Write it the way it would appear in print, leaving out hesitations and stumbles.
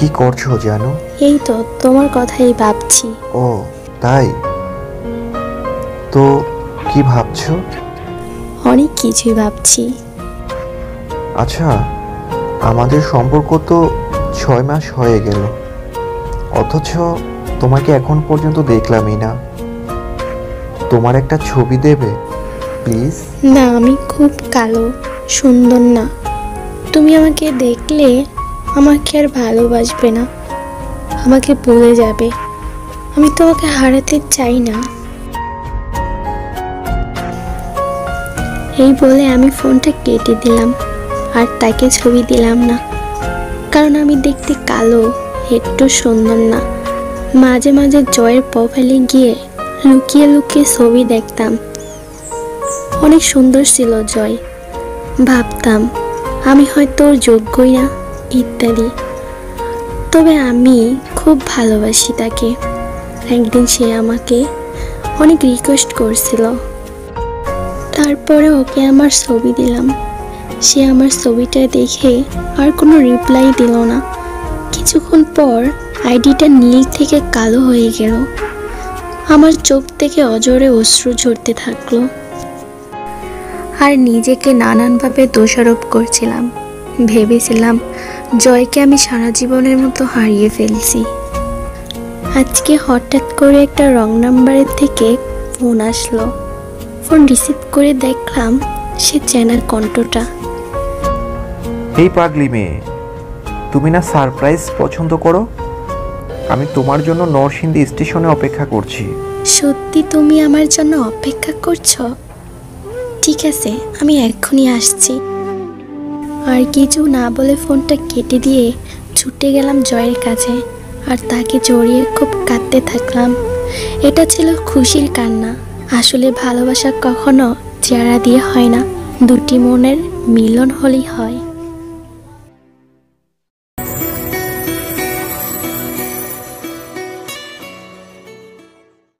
কি করছো জানো? এই তো তোমার কথাই ভাবছি। ও তাই? তো কি ভাবছো? অনেক কিছুই ভাবছি। আচ্ছা, আমাদের সম্পর্ক তো 6 মাস হয়ে গেল, অথচ তোমাকে এখন পর্যন্ত দেখলামই না। তোমার একটা ছবি দেবে প্লিজ? না, আমি খুব কালো, সুন্দর না। তুমি আমাকে দেখলে আমাকে আর ভালোবাসবে না, আমাকে ভুলে যাবে। আমি তোমাকে হারাতে চাই না। এই বলে আমি ফোনটা কেটে দিলাম আর তাকে ছবি দিলাম না, কারণ আমি দেখতে কালো, একটু সুন্দর না। মাঝে মাঝে জয়ের প্রোফাইলে গিয়ে লুকিয়ে লুকিয়ে ছবি দেখতাম। অনেক সুন্দর ছিল জয়, ভাবতাম আমি হয়তো ওর যোগ্যই না ইত্যাদি। তবে আমি খুব ভালোবাসি তাকে। একদিন সে আমাকে অনেক রিকোয়েস্ট করছিল, তারপরে ওকে আমার ছবি দিলাম। সে আমার ছবিটা দেখে আর কোনো রিপ্লাই দিল না। কিছুক্ষণ পর আইডিটা নীল থেকে কালো হয়ে গেল। আমার চোখ থেকে অজরে অশ্রু ঝরতে থাকলো আর নিজেকে নানানভাবে দোষারোপ করছিলাম। ভেবেছিলাম জয়কে আমি সারা জীবনের মতো হারিয়ে ফেলছি। আজকে হঠাৎ করে একটা রং নাম্বারের থেকে ফোন আসলো। ফোন রিসিভ করে দেখলাম সে চেনার কণ্ঠটা। এই পাগলি মেয়ে, তুমি না সারপ্রাইজ পছন্দ করো? আমি তোমার জন্য নরসিংদী স্টেশনে অপেক্ষা করছি। সত্যি তুমি আমার জন্য অপেক্ষা করছো? ঠিক আছে, আমি এক্ষুনি আসছি। আর কিছু না বলে ফোনটা কেটে দিয়ে ছুটে গেলাম জয়ের কাছে আর তাকে জড়িয়ে খুব কাঁদতে থাকলাম। এটা ছিল খুশির কান্না। আসলে ভালোবাসা কখনো চেহারা দিয়ে হয় না, দুটি মনের মিলন হলেই হয়।